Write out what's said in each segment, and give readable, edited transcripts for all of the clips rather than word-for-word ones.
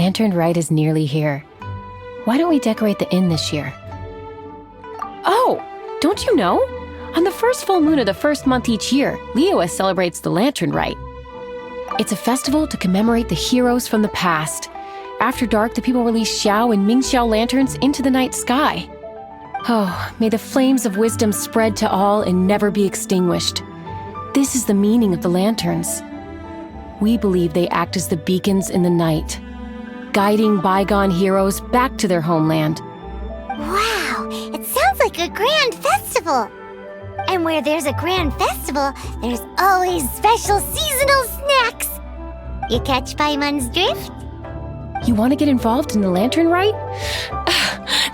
lantern rite is nearly here. Why don't we decorate the inn this year? Oh, don't you know? On the first full moon of the first month each year, Liyue celebrates the lantern rite. It's a festival to commemorate the heroes from the past. After dark, the people release Xiao and Mingxiao lanterns into the night sky. Oh, may the flames of wisdom spread to all and never be extinguished. This is the meaning of the lanterns. We believe they act as the beacons in the night, guiding bygone heroes back to their homeland. Wow, it sounds like a grand festival. And where there's a grand festival, there's always special seasonal snacks. You catch Paimon's drift? You want to get involved in the lantern rite?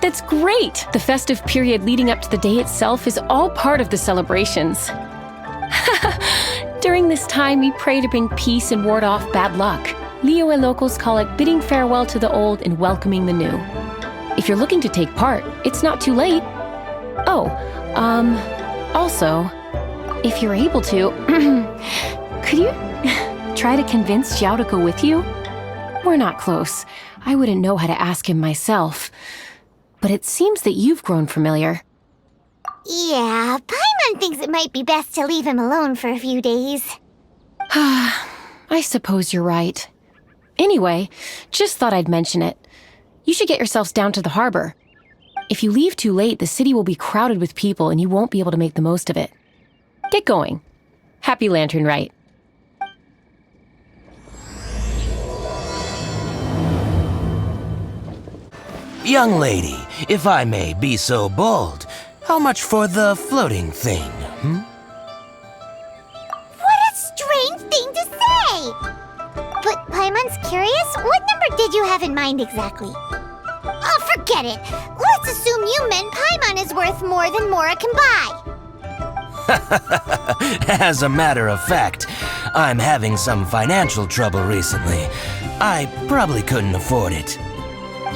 That's great! The festive period leading up to the day itself is all part of the celebrations. During this time, we pray to bring peace and ward off bad luck. Liyue locals call it bidding farewell to the old and welcoming the new. If you're looking to take part, it's not too late. Oh, also, if you're able to, could you try to convince Xiao to go with you? We're not close. I wouldn't know how to ask him myself. But it seems that you've grown familiar. Yeah, Paimon thinks it might be best to leave him alone for a few days. I suppose you're right. Anyway, just thought I'd mention it. You should get yourselves down to the harbor. If you leave too late, the city will be crowded with people and you won't be able to make the most of it. Get going. Happy Lantern Rite. Young lady, if I may be so bold, how much for the floating thing, What a strange thing to say! But Paimon's curious, what number did you have in mind exactly? Oh, forget it! Let's assume you meant Paimon is worth more than Mora can buy! As a matter of fact, I'm having some financial trouble recently. I probably couldn't afford it.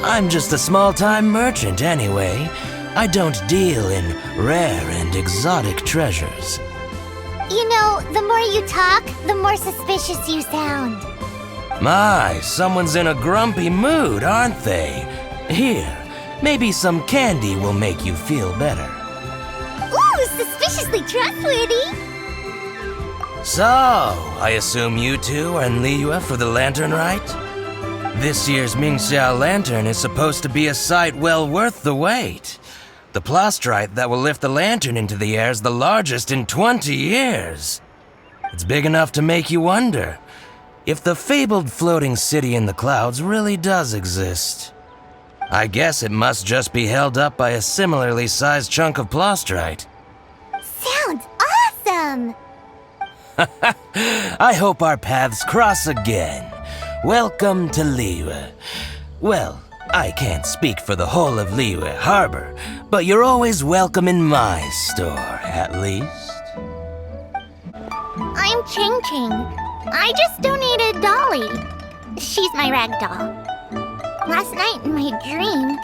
I'm just a small-time merchant anyway. I don't deal in rare and exotic treasures. You know, the more you talk, the more suspicious you sound. My, someone's in a grumpy mood, aren't they? Here, maybe some candy will make you feel better. Ooh, suspiciously trustworthy! So, I assume you two are in Liyue for the lantern rite? This year's Mingxiao lantern is supposed to be a sight well worth the wait. The plastrite that will lift the lantern into the air is the largest in 20 years. It's big enough to make you wonder if the fabled floating city in the clouds really does exist. I guess it must just be held up by a similarly sized chunk of plastrite. Sounds awesome! I hope our paths cross again. Welcome to Liyue. Well, I can't speak for the whole of Liyue Harbor, but you're always welcome in my store, at least. I'm Ching Ching. I just donated Dolly. She's my rag doll. Last night in my dream,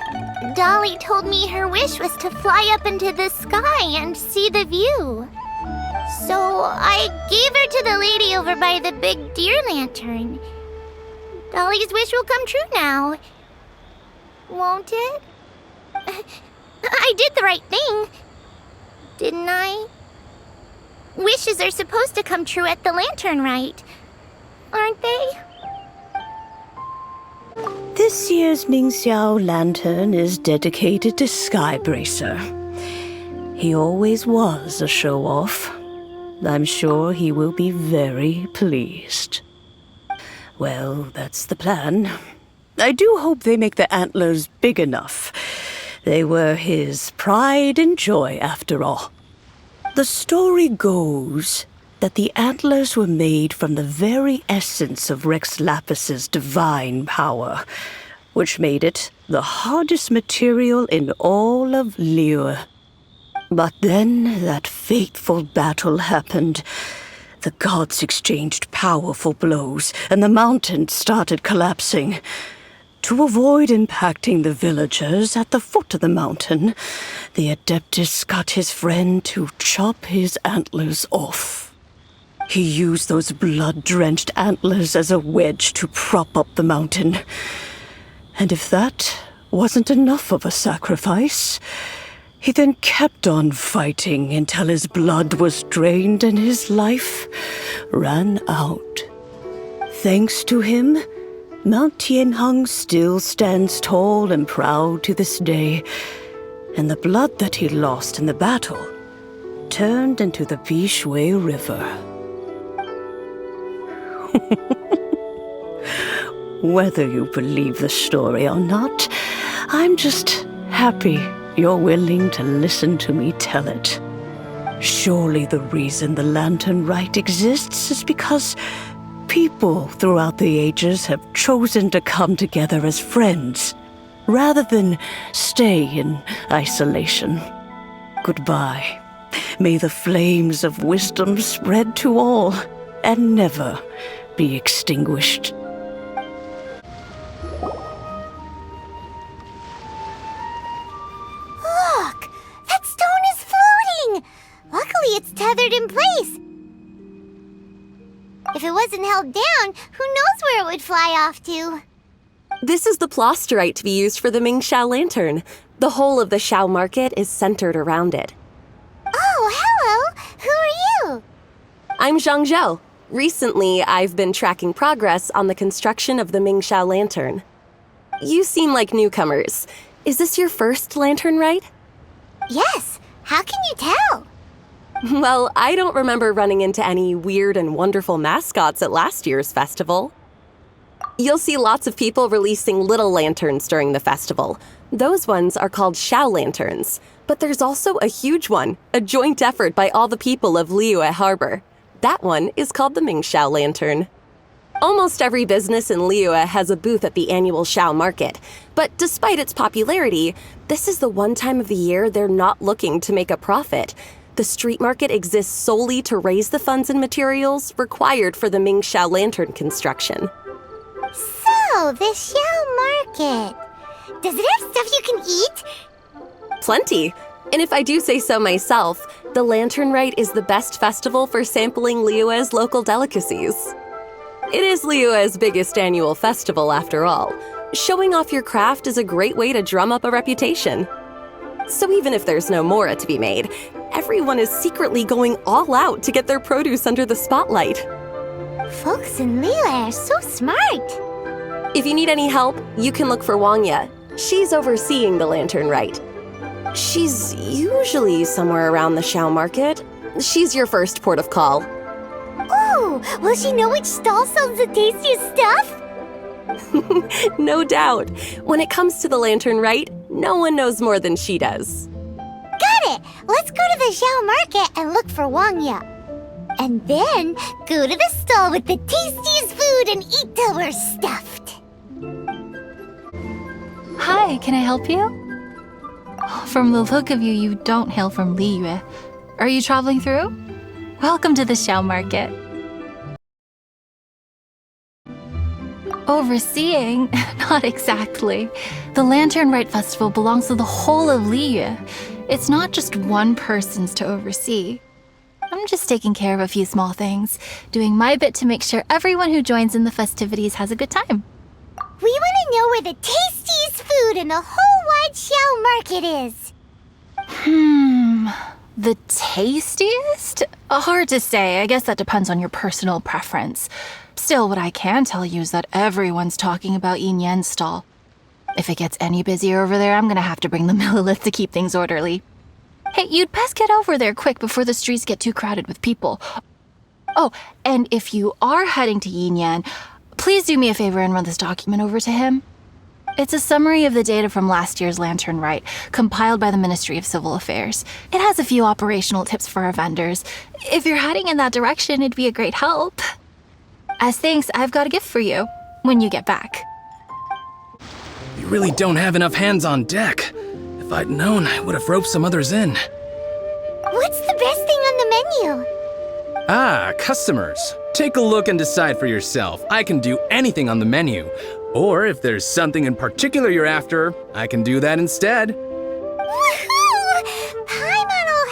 Dolly told me her wish was to fly up into the sky and see the view. So I gave her to the lady over by the big deer lantern. Dolly's wish will come true now. Won't it? I did the right thing, didn't I? Wishes are supposed to come true at the lantern rite, aren't they? This year's Mingxiao lantern is dedicated to Skybracer. He always was a show-off. I'm sure he will be very pleased. Well, that's the plan. I do hope they make the antlers big enough. They were his pride and joy, after all. The story goes that the antlers were made from the very essence of Rex Lapis's divine power, which made it the hardest material in all of Liyue. But then that fateful battle happened. The gods exchanged powerful blows, and the mountain started collapsing. To avoid impacting the villagers at the foot of the mountain, the Adeptus got his friend to chop his antlers off. He used those blood-drenched antlers as a wedge to prop up the mountain. And if that wasn't enough of a sacrifice, he then kept on fighting until his blood was drained and his life ran out. Thanks to him, Mount Tianheng still stands tall and proud to this day, and the blood that he lost in the battle turned into the Bishui River. Whether you believe the story or not, I'm just happy you're willing to listen to me tell it. Surely the reason the Lantern Rite exists is because people throughout the ages have chosen to come together as friends, rather than stay in isolation. Goodbye. May the flames of wisdom spread to all and never be extinguished. Look! That stone is floating! Luckily it's tethered in place. If it wasn't held down, who knows where it would fly off to? This is the plasterite to be used for the Mingxiao lantern. The whole of the Xiao market is centered around it. Oh, hello! Who are you? I'm Zhang Zhou. Recently, I've been tracking progress on the construction of the Mingxiao lantern. You seem like newcomers. Is this your first lantern rite? Yes. How can you tell? Well, I don't remember running into any weird and wonderful mascots at last year's festival. You'll see lots of people releasing little lanterns during the festival. Those ones are called Xiao lanterns. But there's also a huge one, a joint effort by all the people of Liyue Harbor. That one is called the Mingxiao lantern. Almost every business in Liyue has a booth at the annual Xiao market. But despite its popularity, this is the one time of the year they're not looking to make a profit. The street market exists solely to raise the funds and materials required for the Mingxiao lantern construction. So, the Xiao market. Does it have stuff you can eat? Plenty. And if I do say so myself, the Lantern Rite is the best festival for sampling Liyue's local delicacies. It is Liyue's biggest annual festival, after all. Showing off your craft is a great way to drum up a reputation. So even if there's no mora to be made, everyone is secretly going all out to get their produce under the spotlight. Folks in Liyue are so smart. If you need any help, you can look for Wangya. She's overseeing the Lantern Rite. She's usually somewhere around the Xiao market. She's your first port of call. Ooh, will she know which stall sells the tastiest stuff? No doubt. When it comes to the Lantern Rite, no one knows more than she does. Got it! Let's go to the Xiao market and look for Wangya. And then go to the stall with the tastiest food and eat till we're stuffed. Hi, can I help you? From the look of you, you don't hail from Liyue. Are you traveling through? Welcome to the Xiao market. Overseeing? Not exactly. The Lantern Rite Festival belongs to the whole of Liyue. It's not just one person's to oversee. I'm just taking care of a few small things, doing my bit to make sure everyone who joins in the festivities has a good time. We want to know where the tastiest food in the whole wide Xiao market is. The tastiest? Hard to say. I guess that depends on your personal preference. Still, what I can tell you is that everyone's talking about Yin Yan's stall. If it gets any busier over there, I'm gonna have to bring the millilith to keep things orderly. Hey, you'd best get over there quick before the streets get too crowded with people. Oh, and if you are heading to Yin Yan, please do me a favor and run this document over to him. It's a summary of the data from last year's Lantern Rite, compiled by the Ministry of Civil Affairs. It has a few operational tips for our vendors. If you're heading in that direction, it'd be a great help. As thanks, I've got a gift for you when you get back. You really don't have enough hands on deck. If I'd known, I would have roped some others in. What's the best thing on the menu? Ah, customers. Take a look and decide for yourself. I can do anything on the menu. Or if there's something in particular you're after, I can do that instead. Woohoo! Paimon will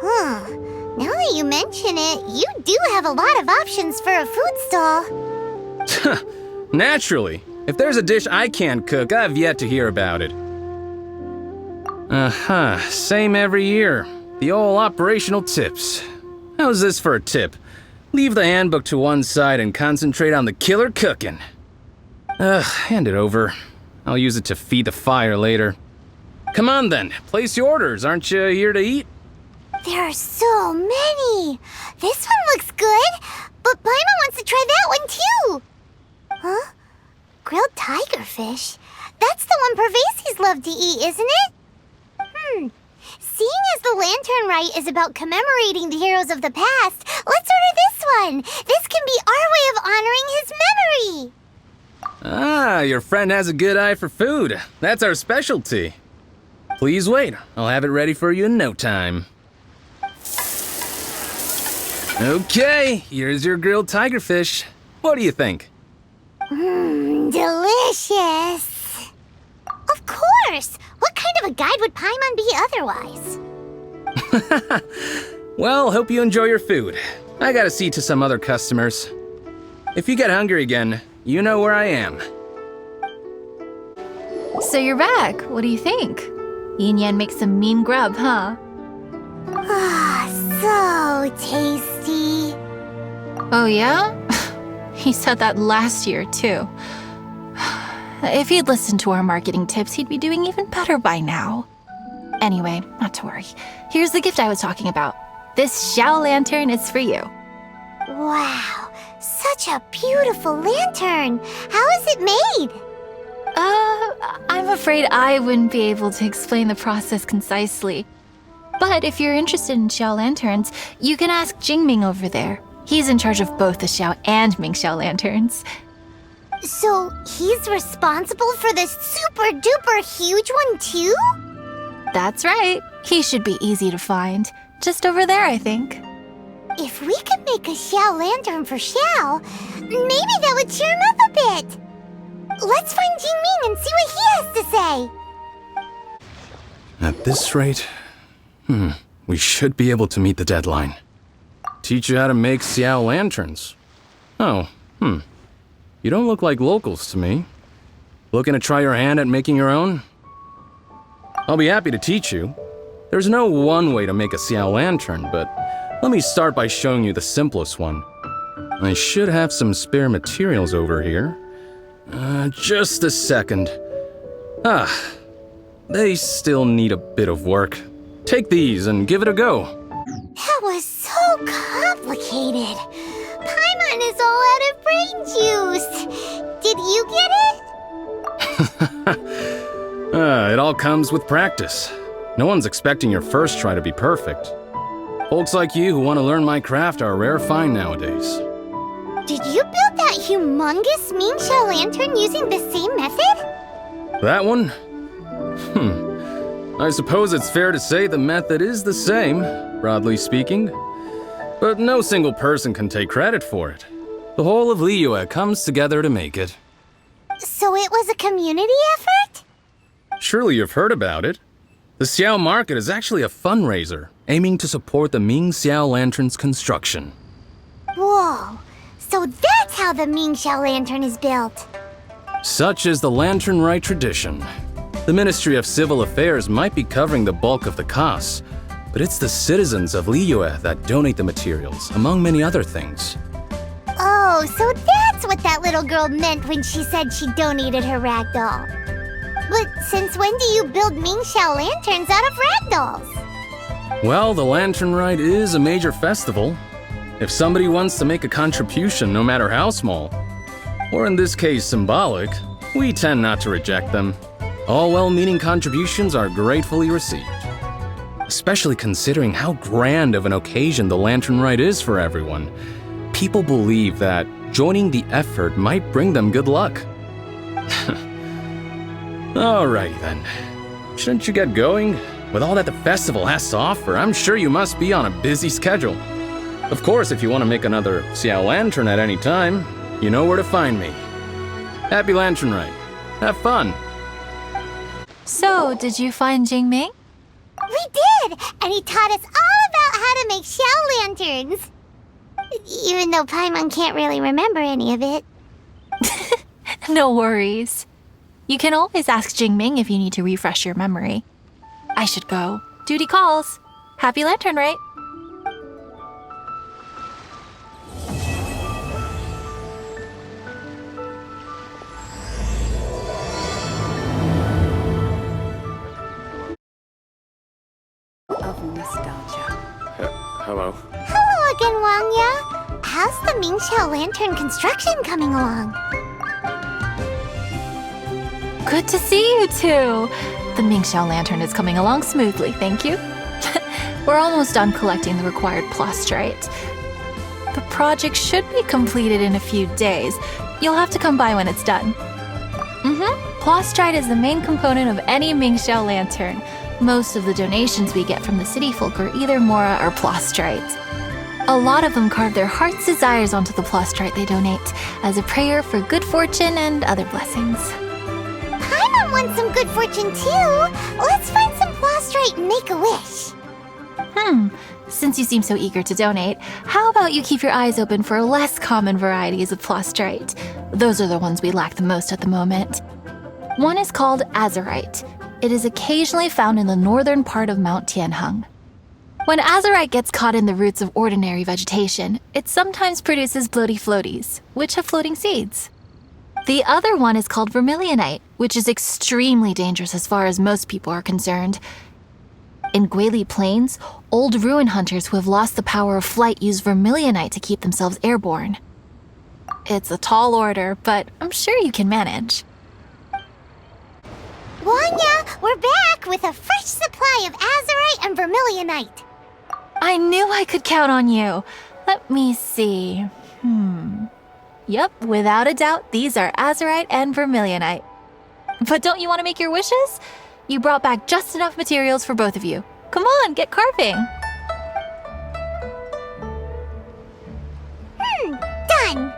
have... Now that you mention it, you do have a lot of options for a food stall. Naturally. If there's a dish I can't cook, I've yet to hear about it. Same every year. The old operational tips. How's this for a tip? Leave the handbook to one side and concentrate on the killer cooking. Hand it over. I'll use it to feed the fire later. Come on then, place your orders. Aren't you here to eat? There are so many. This one looks good, but Paimon wants to try that one too. Huh? Grilled tigerfish? That's the one Pervasies love to eat, isn't it? Seeing as the Lantern Rite is about commemorating the heroes of the past, let's order this one. This can be our way of honoring his memory. Ah, your friend has a good eye for food. That's our specialty. Please wait. I'll have it ready for you in no time. Okay, here's your grilled tigerfish. What do you think? Delicious. Of course. What kind of a guide would Paimon be otherwise? Well, hope you enjoy your food. I gotta see to some other customers. If you get hungry again, you know where I am. So you're back. What do you think? Yin Yan makes some mean grub, huh? So tasty. Oh, yeah? He said that last year, too. If he'd listened to our marketing tips, he'd be doing even better by now. Anyway, not to worry. Here's the gift I was talking about. This Xiao lantern is for you. Wow, such a beautiful lantern. How is it made? I'm afraid I wouldn't be able to explain the process concisely. But if you're interested in Xiao lanterns, you can ask Jingming over there. He's in charge of both the Xiao and Mingxiao lanterns. So he's responsible for this super duper huge one too? That's right. He should be easy to find. Just over there, I think. If we could make a Xiao lantern for Xiao, maybe that would cheer him up a bit. Let's find Jingming and see what he has to say. At this rate, we should be able to meet the deadline. Teach you how to make Xiao lanterns. Oh, You don't look like locals to me. Looking to try your hand at making your own? I'll be happy to teach you. There's no one way to make a Xiao lantern, but let me start by showing you the simplest one. I should have some spare materials over here. Just a second. They still need a bit of work. Take these and give it a go. That was so complicated. Paimon is all out of brain juice. Did you get it? It all comes with practice. No one's expecting your first try to be perfect. Folks like you who want to learn my craft are a rare find nowadays. Did you build that humongous Mingxiao lantern using the same method? That one? I suppose it's fair to say the method is the same, broadly speaking. But no single person can take credit for it. The whole of Liyue comes together to make it. So it was a community effort? Surely you've heard about it. The Xiao Market is actually a fundraiser aiming to support the Ming Xiao Lantern's construction. Whoa, so that's how the Mingxiao lantern is built. Such is the Lantern Rite tradition. The Ministry of Civil Affairs might be covering the bulk of the costs, but it's the citizens of Liyue that donate the materials, among many other things. Oh, so that's what that little girl meant when she said she donated her ragdoll. But since when do you build Mingxiao lanterns out of ragdolls? Well, the Lantern Rite is a major festival. If somebody wants to make a contribution, no matter how small, or in this case symbolic, we tend not to reject them. All well-meaning contributions are gratefully received. Especially considering how grand of an occasion the Lantern Rite is for everyone. People believe that joining the effort might bring them good luck. Alrighty then. Shouldn't you get going? With all that the festival has to offer, I'm sure you must be on a busy schedule. Of course, if you want to make another Xiao Lantern at any time, you know where to find me. Happy Lantern Rite. Have fun. So, did you find Jingming? We did! And he taught us all about how to make Xiao lanterns. Even though Paimon can't really remember any of it. No worries. You can always ask Jingming if you need to refresh your memory. I should go. Duty calls. Happy Lantern, right? Of nostalgia. Hello. Hello again, Wangya. How's the Mingxiao Lantern construction coming along? Good to see you two. The Mingxiao Lantern is coming along smoothly, thank you. We're almost done collecting the required plastrite. The project should be completed in a few days. You'll have to come by when it's done. Plastrite is the main component of any Mingxiao Lantern. Most of the donations we get from the city folk are either mora or plastrite. A lot of them carve their heart's desires onto the plastrite they donate as a prayer for good fortune and other blessings. Paimon wants some good fortune too. Let's find some plastrite and make a wish. Since you seem so eager to donate, how about you keep your eyes open for less common varieties of plastrite? Those are the ones we lack the most at the moment. One is called azurite. It is occasionally found in the northern part of Mount Tianheng. When azurite gets caught in the roots of ordinary vegetation, it sometimes produces bloaty floaties, which have floating seeds. The other one is called vermilionite, which is extremely dangerous as far as most people are concerned. In Guili Plains, old ruin hunters who have lost the power of flight use vermilionite to keep themselves airborne. It's a tall order, but I'm sure you can manage. Wanya, we're back with a fresh supply of azurite and vermilionite. I knew I could count on you. Let me see. Yep, without a doubt, these are azurite and vermilionite. But don't you want to make your wishes? You brought back just enough materials for both of you. Come on, get carving. Done.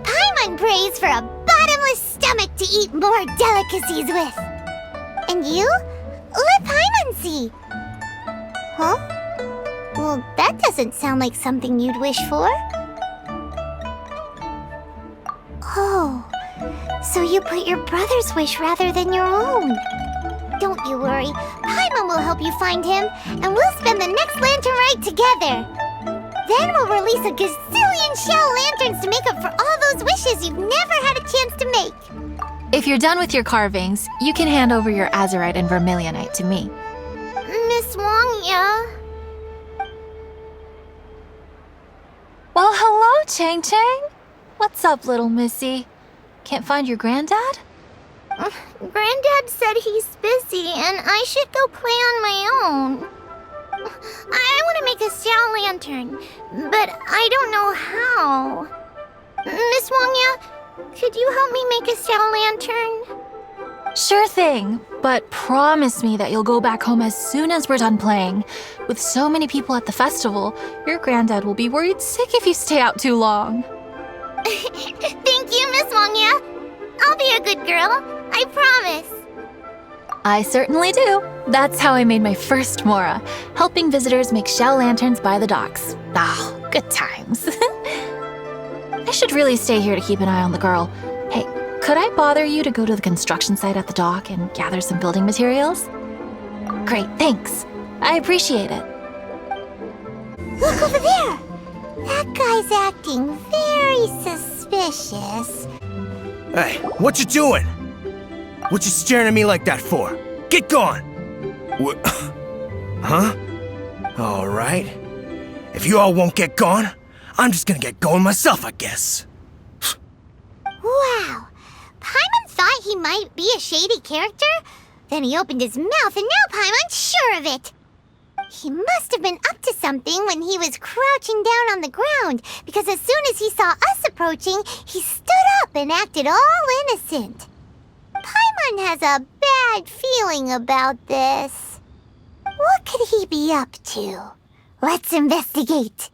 Paimon prays for a bottomless stomach to eat more delicacies with. And you? Let Paimon see. Huh? Well, that doesn't sound like something you'd wish for. Oh, so you put your brother's wish rather than your own. Don't you worry, Paimon will help you find him, and we'll spend the next lantern rite together. Then we'll release a gazillion shell lanterns to make up for all those wishes you've never had a chance to make. If you're done with your carvings, you can hand over your azurite and vermilionite to me. Miss Wangya. Well, hello, Chang Chang. What's up, little missy? Can't find your granddad? Granddad said he's busy and I should go play on my own. I want to make a shell lantern, but I don't know how. Miss Wangya, could you help me make a shell lantern? Sure thing, but promise me that you'll go back home as soon as we're done playing. With so many people at the festival, your granddad will be worried sick if you stay out too long. Thank you, Miss Wangya. I'll be a good girl, I promise. I certainly do. That's how I made my first mora, helping visitors make shell lanterns by the docks. Ah, good times. I should really stay here to keep an eye on the girl. Hey, could I bother you to go to the construction site at the dock and gather some building materials? Great, thanks. I appreciate it. Look over there. That guy's acting very suspicious. Hey, what you doing? What you staring at me like that for? Get gone! Huh? All right. If you all won't get gone, I'm just gonna get going myself, I guess. Wow. Paimon thought he might be a shady character? Then he opened his mouth and now Paimon's sure of it. He must have been up to something when he was crouching down on the ground, because as soon as he saw us approaching, he stood up and acted all innocent. Paimon has a bad feeling about this. What could he be up to? Let's investigate.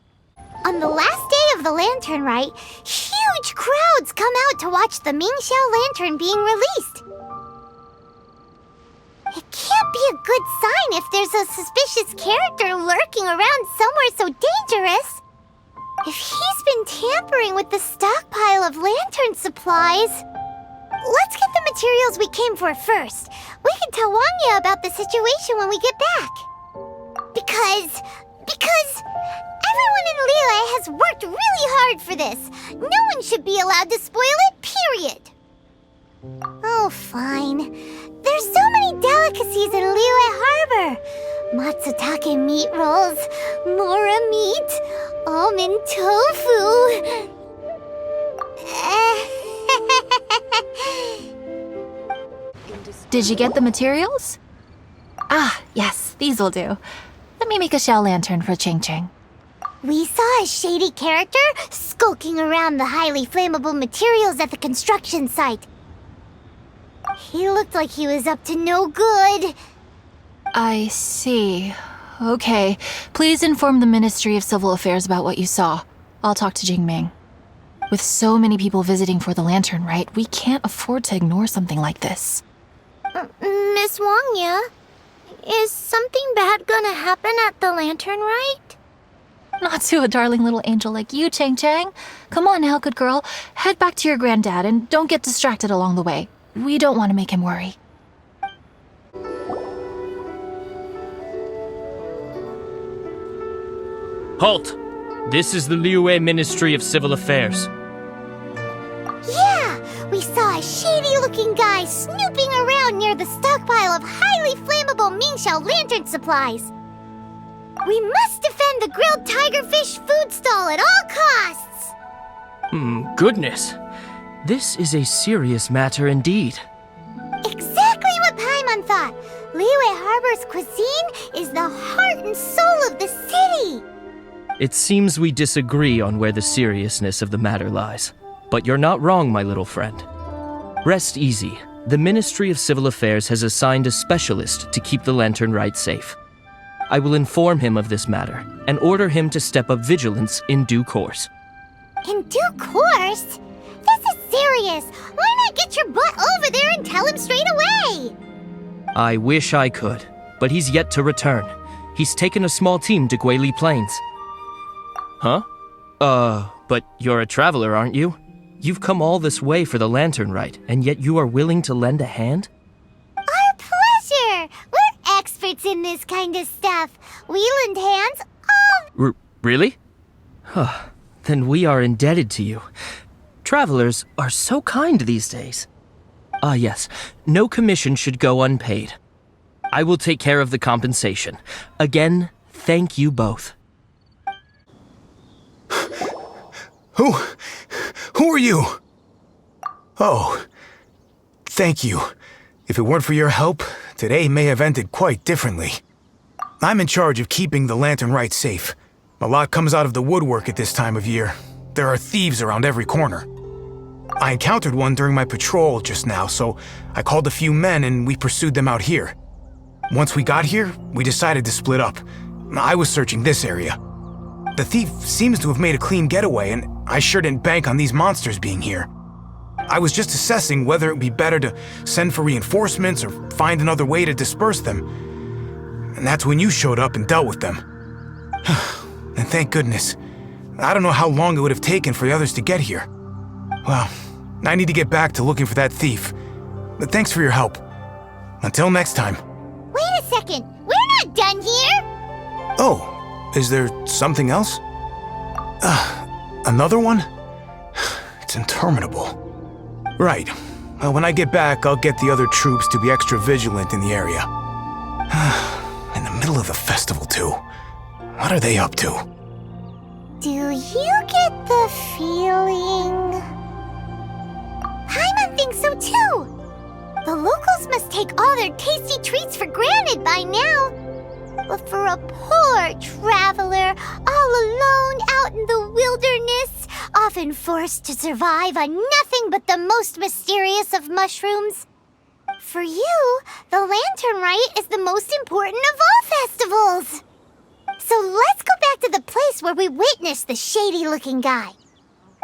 On the last day of the lantern rite, huge crowds come out to watch the Mingxiao lantern being released. It can't be a good sign if there's a suspicious character lurking around somewhere so dangerous. If he's been tampering with the stockpile of lantern supplies, Let's get the materials we came for first. We can tell Wangya about the situation when we get back. Because everyone in Liyue has worked really hard for this. No one should be allowed to spoil it, period. Oh, fine. There's so many delicacies in Liyue Harbor. Matsutake meat rolls, mora meat, almond tofu. Did you get the materials? Ah, yes, these will do. Let me make a shell lantern for Ching Ching. We saw a shady character skulking around the highly flammable materials at the construction site. He looked like he was up to no good. I see. Okay, please inform the Ministry of Civil Affairs about what you saw. I'll talk to Jingming. With so many people visiting for the lantern rite, we can't afford to ignore something like this. Miss Wangya, is something bad gonna happen at the lantern rite? Not to a darling little angel like you, Chang Chang. Come on now, good girl. Head back to your granddad and don't get distracted along the way. We don't want to make him worry. Halt! This is the Liyue Ministry of Civil Affairs. Yeah, we saw a shady-looking guy snooping around near the stockpile of highly flammable Mingxiao lantern supplies. We must defend the grilled tigerfish food stall at all costs! Goodness. This is a serious matter indeed. Exactly what Paimon thought! Liyue Harbor's cuisine is the heart and soul of the city! It seems we disagree on where the seriousness of the matter lies. But you're not wrong, my little friend. Rest easy. The Ministry of Civil Affairs has assigned a specialist to keep the lantern rite safe. I will inform him of this matter and order him to step up vigilance in due course. In due course? This is serious! Why not get your butt over there and tell him straight away? I wish I could, but he's yet to return. He's taken a small team to Guili Plains. Huh? But you're a traveler, aren't you? You've come all this way for the lantern rite, and yet you are willing to lend a hand? Our pleasure! We're experts in this kind of stuff. We lend hands all... Really? Then we are indebted to you. Travelers are so kind these days. Ah, yes. No commission should go unpaid. I will take care of the compensation. Again, thank you both. Who are you? Oh, thank you. If it weren't for your help, today may have ended quite differently. I'm in charge of keeping the lantern rite safe. A lot comes out of the woodwork at this time of year. There are thieves around every corner. I encountered one during my patrol just now, so I called a few men and we pursued them out here. Once we got here, we decided to split up. I was searching this area. The thief seems to have made a clean getaway, and I sure didn't bank on these monsters being here. I was just assessing whether it would be better to send for reinforcements or find another way to disperse them. And that's when you showed up and dealt with them. And thank goodness. I don't know how long it would have taken for the others to get here. Well, I need to get back to looking for that thief. But thanks for your help. Until next time. Wait a second! We're not done here! Oh, is there something else? Another one? It's interminable. Right. Well, when I get back, I'll get the other troops to be extra vigilant in the area. In the middle of the festival, too. What are they up to? Do you get the feeling... Paimon thinks so too! The locals must take all their tasty treats for granted by now. But for a poor traveler, all alone out in the wilderness, often forced to survive on nothing but the most mysterious of mushrooms. For you, the lantern rite is the most important of all festivals. So let's go back to the place where we witnessed the shady-looking guy.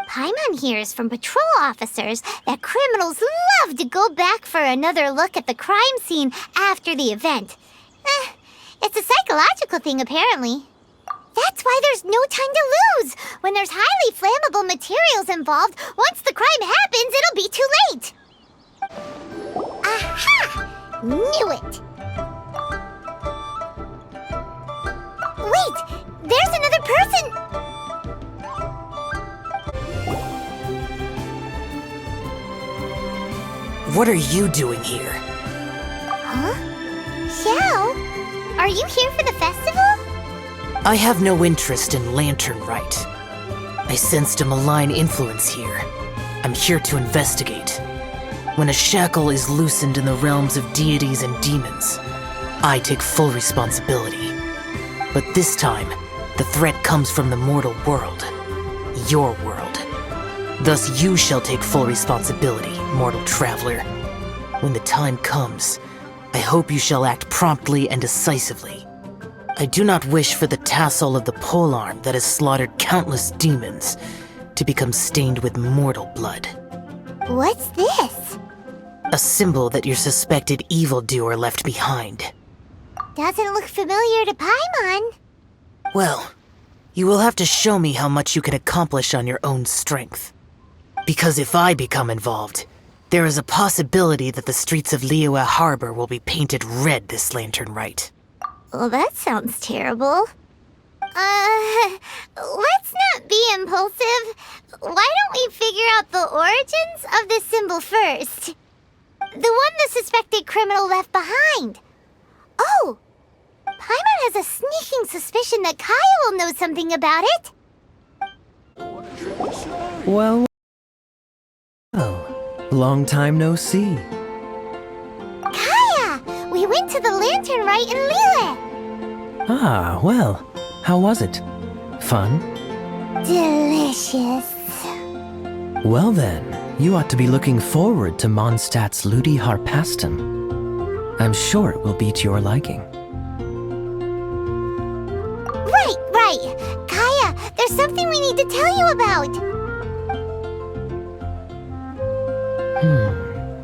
Paimon hears from patrol officers that criminals love to go back for another look at the crime scene after the event. It's a psychological thing, apparently. That's why there's no time to lose. When there's highly flammable materials involved, once the crime happens, it'll be too late. Aha! Knew it! Wait! There's another person! What are you doing here? Huh? Xiao? Are you here for the festival? I have no interest in Lantern Rite. I sensed a malign influence here. I'm here to investigate. When a shackle is loosened in the realms of deities and demons, I take full responsibility. But this time, the threat comes from the mortal world. Your world. Thus you shall take full responsibility, mortal traveler. When the time comes, I hope you shall act promptly and decisively. I do not wish for the tassel of the polearm that has slaughtered countless demons to become stained with mortal blood. What's this? A symbol that your suspected evildoer left behind. Doesn't look familiar to Paimon. Well, you will have to show me how much you can accomplish on your own strength. Because if I become involved, there is a possibility that the streets of Liyue Harbor will be painted red this Lantern Rite. Well, that sounds terrible. Let's not be impulsive. Why don't we figure out the origins of this symbol first? The one the suspected criminal left behind. Oh! Paimon has a sneaking suspicion that Kaya will know something about it. Well, long time no see. Kaya! We went to the Lantern Rite in Liyue. Ah, well, how was it? Fun? Delicious. Well then, you ought to be looking forward to Mondstadt's Ludi Harpastum. I'm sure it will be to your liking. Right. Kaya, there's something we need to tell you about.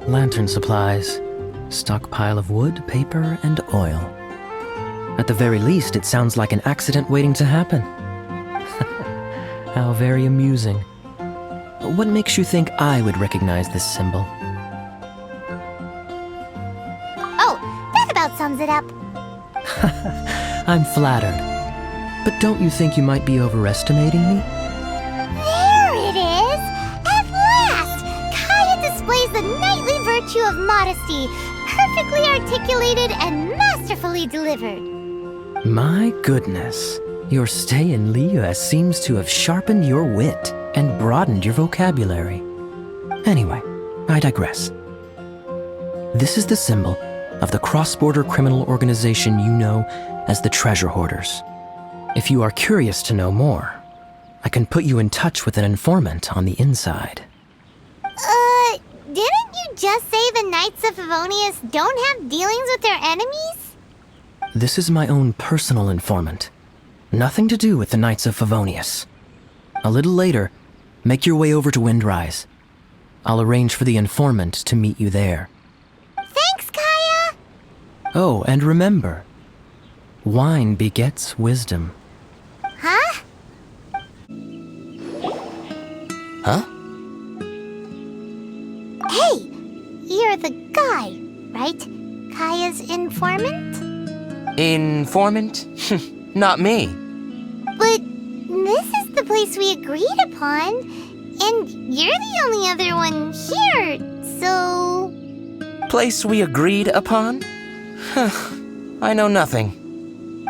Lantern supplies. Stockpile of wood, paper, and oil. At the very least, it sounds like an accident waiting to happen. How very amusing. What makes you think I would recognize this symbol? Oh, that about sums it up. I'm flattered. But don't you think you might be overestimating me? There it is! At last! Kaya displays the knightly virtue of modesty, perfectly articulated and masterfully delivered. My goodness. Your stay in Liyue seems to have sharpened your wit and broadened your vocabulary. Anyway, I digress. This is the symbol of the cross-border criminal organization you know as the Treasure Hoarders. If you are curious to know more, I can put you in touch with an informant on the inside. Didn't you just say the Knights of Favonius don't have dealings with their enemies? This is my own personal informant. Nothing to do with the Knights of Favonius. A little later, make your way over to Windrise. I'll arrange for the informant to meet you there. Thanks, Kaya! Oh, and remember, wine begets wisdom. Huh? Huh? Hey! You're the guy, right? Kaya's informant? Informant? Not me. But this is the place we agreed upon, and you're the only other one here, so... Place we agreed upon? I know nothing.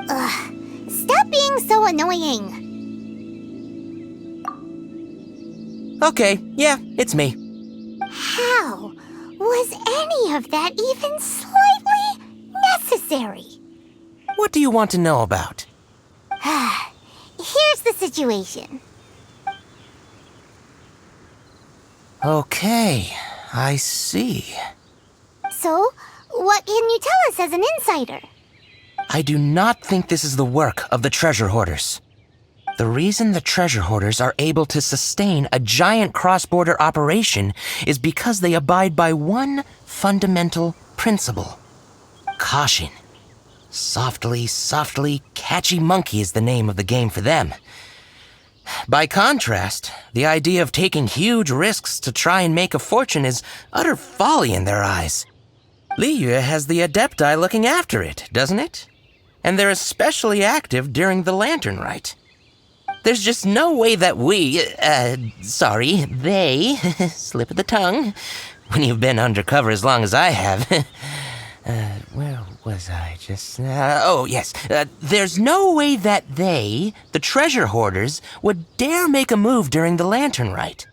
Ugh, stop being so annoying. Okay, yeah, it's me. How was any of that even slightly necessary? What do you want to know about? Here's the situation. Okay, I see. So, what can you tell us as an insider? I do not think this is the work of the Treasure Hoarders. The reason the Treasure Hoarders are able to sustain a giant cross-border operation is because they abide by one fundamental principle. Caution. Softly, catchy monkey is the name of the game for them. By contrast, the idea of taking huge risks to try and make a fortune is utter folly in their eyes. Liyue has the Adepti looking after it, doesn't it? And they're especially active during the Lantern Rite. There's just no way that they, slip of the tongue, when you've been undercover as long as I have. Where was I just now? There's no way that they, the treasure hoarders, would dare make a move during the Lantern Rite.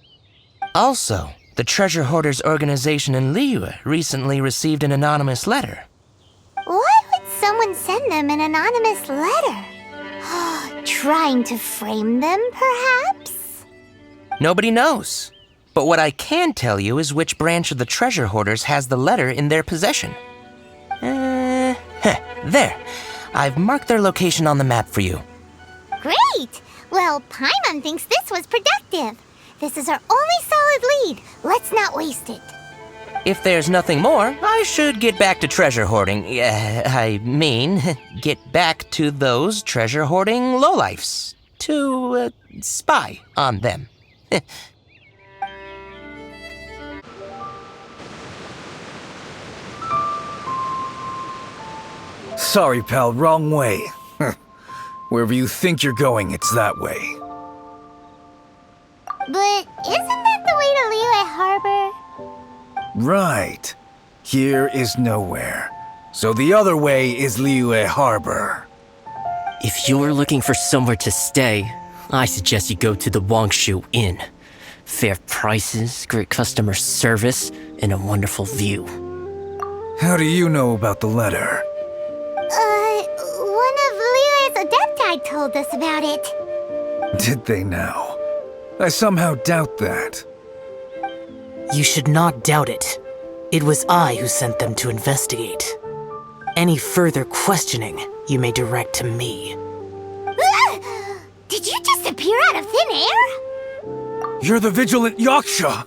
Also, the treasure hoarders organization in Liyue recently received an anonymous letter. Why would someone send them an anonymous letter? Trying to frame them, perhaps? Nobody knows. But what I can tell you is which branch of the treasure hoarders has the letter in their possession. There. I've marked their location on the map for you. Great! Well, Paimon thinks this was productive. This is our only solid lead. Let's not waste it. If there's nothing more, I should get back to treasure hoarding. Get back to those treasure hoarding lowlifes. To, spy on them. Sorry, pal, wrong way. Wherever you think you're going, it's that way. But isn't that the way to Liyue Harbor? Right. Here is nowhere. So the other way is Liyue Harbor. If you're looking for somewhere to stay, I suggest you go to the Wangshu Inn. Fair prices, great customer service, and a wonderful view. How do you know about the letter? One of Liyue's Adepti told us about it. Did they now? I somehow doubt that. You should not doubt it. It was I who sent them to investigate. Any further questioning you may direct to me. Did you just appear out of thin air? You're the vigilant Yaksha!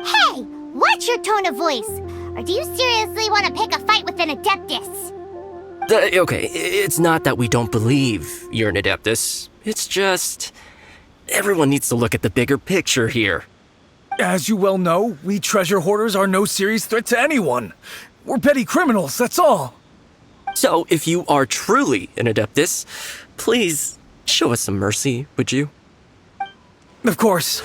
Hey, watch your tone of voice. Or do you seriously want to pick a fight with an Adeptus? Okay, it's not that we don't believe you're an Adeptus. It's just... everyone needs to look at the bigger picture here. As you well know, we treasure hoarders are no serious threat to anyone. We're petty criminals, that's all. So, if you are truly an Adeptus, please show us some mercy, would you? Of course,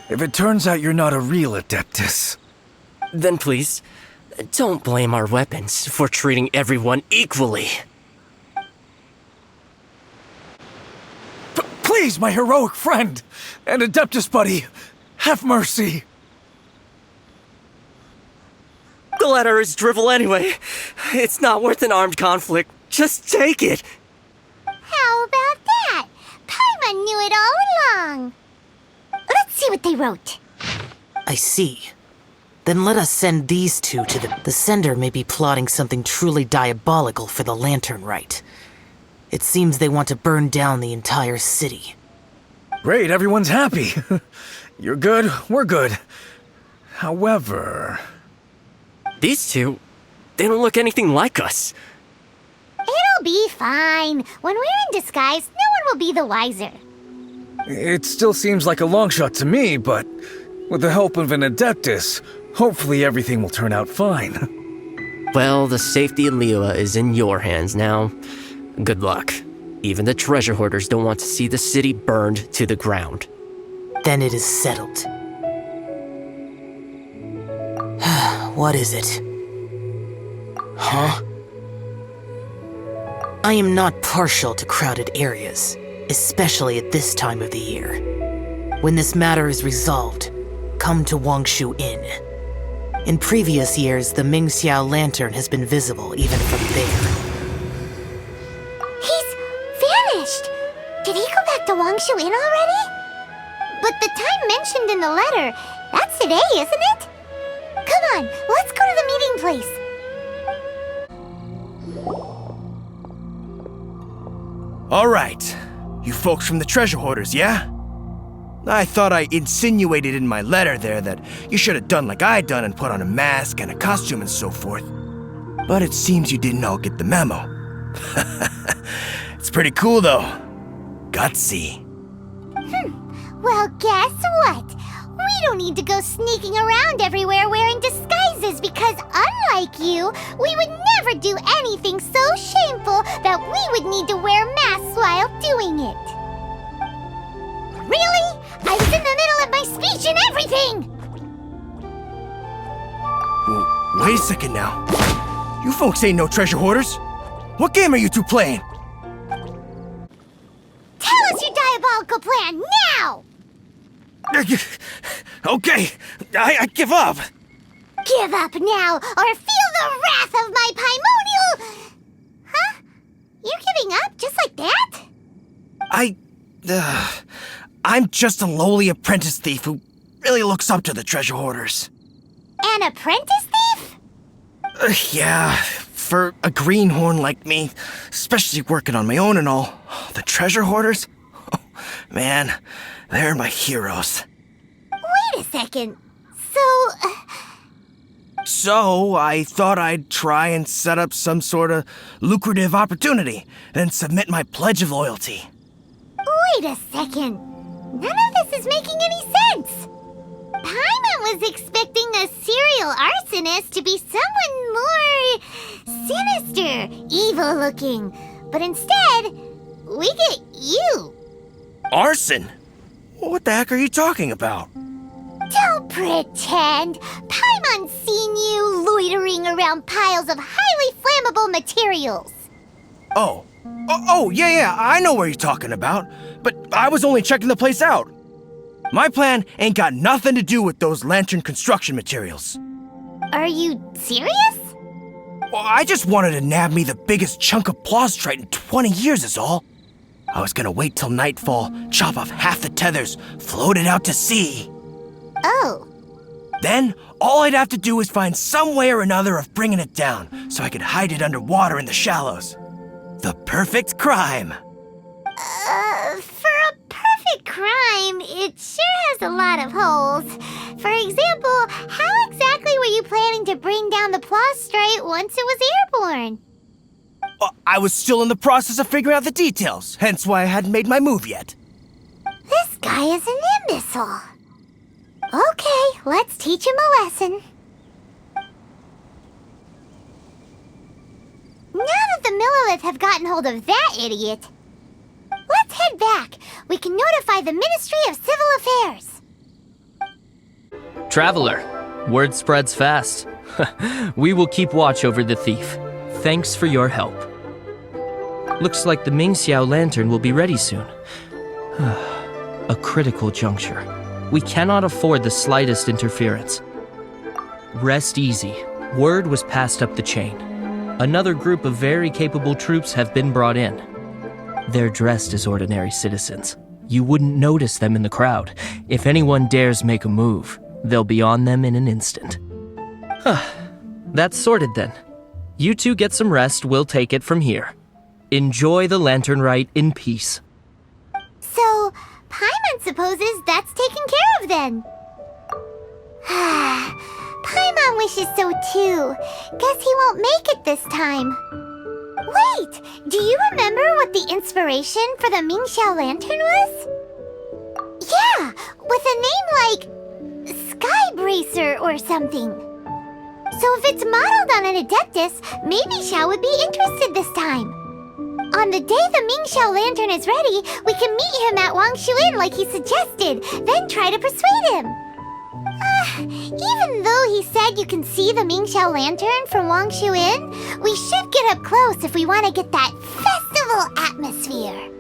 if it turns out you're not a real Adeptus. Then please, don't blame our weapons for treating everyone equally. Please, my heroic friend and Adeptus buddy, have mercy. The letter is drivel anyway. It's not worth an armed conflict. Just take it. How about that? Paimon knew it all along. Let's see what they wrote. I see. Then let us send these two to the sender may be plotting something truly diabolical for the Lantern Rite. It seems they want to burn down the entire city. Great, everyone's happy. You're good, we're good. However... These two, they don't look anything like us. It'll be fine. When we're in disguise, no one will be the wiser. It still seems like a long shot to me, but with the help of an Adeptus, hopefully everything will turn out fine. Well, the safety of Liyue is in your hands now. Good luck. Even the treasure hoarders don't want to see the city burned to the ground. Then it is settled. What is it? Huh? I am not partial to crowded areas, especially at this time of the year. When this matter is resolved, come to Wangshu Inn. In previous years, the Mingxiao lantern has been visible even from there. He's vanished! Did he go back to Wangshu Inn already? But the time mentioned in the letter, that's today, isn't it? Come on, let's go to the meeting place. All right, you folks from the treasure hoarders, yeah? I thought I insinuated in my letter there that you should have done like I done and put on a mask and a costume and so forth. But it seems you didn't all get the memo. It's pretty cool though. Gutsy. Well, guess what? We don't need to go sneaking around everywhere wearing disguises because unlike you, we would never do anything so shameful that we would need to wear masks while doing it. Really? I was in the middle of my speech and everything! Wait a second now. You folks ain't no treasure hoarders. What game are you two playing? Tell us your diabolical plan now! Okay, I give up. Give up now, or feel the wrath of my primordial... Huh? You're giving up just like that? I'm just a lowly apprentice thief who really looks up to the treasure hoarders. An apprentice thief? Yeah, for a greenhorn like me, especially working on my own and all, the treasure hoarders? Oh, man, they're my heroes. Wait a second. So, I thought I'd try and set up some sort of lucrative opportunity, and submit my pledge of loyalty. Wait a second. None of this is making any sense. Paimon was expecting a serial arsonist to be someone more sinister, evil-looking. But instead, we get you. Arson? What the heck are you talking about? Don't pretend. Paimon's seen you loitering around piles of highly flammable materials. Oh, yeah, I know what you're talking about. But I was only checking the place out. My plan ain't got nothing to do with those lantern construction materials. Are you serious? Well, I just wanted to nab me the biggest chunk of plaustrite in 20 years is all. I was gonna wait till nightfall, chop off half the tethers, float it out to sea. Oh. Then, all I'd have to do is find some way or another of bringing it down, so I could hide it underwater in the shallows. The perfect crime. For a perfect crime, it sure has a lot of holes. For example, how exactly were you planning to bring down the plaustrite once it was airborne? I was still in the process of figuring out the details, hence why I hadn't made my move yet. This guy is an imbecile. Okay, let's teach him a lesson. Now that the Millilith have gotten hold of that idiot, let's head back. We can notify the Ministry of Civil Affairs. Traveler, word spreads fast. We will keep watch over the thief. Thanks for your help. Looks like the Mingxiao lantern will be ready soon. A critical juncture. We cannot afford the slightest interference. Rest easy. Word was passed up the chain. Another group of very capable troops have been brought in. They're dressed as ordinary citizens. You wouldn't notice them in the crowd. If anyone dares make a move, they'll be on them in an instant. That's sorted then. You two get some rest, we'll take it from here. Enjoy the lantern rite in peace. So, Paimon supposes that's taken care of then. Paimon wishes so too. Guess he won't make it this time. Wait, do you remember what the inspiration for the Mingxiao lantern was? Yeah, with a name like Skybracer or something. So if it's modeled on an Adeptus, maybe Xiao would be interested this time. On the day the Mingxiao lantern is ready, we can meet him at Wangshuin like he suggested, then try to persuade him. Even though he said you can see the Mingxiao lantern from Wangshuin, we should get up close if we want to get that festival atmosphere.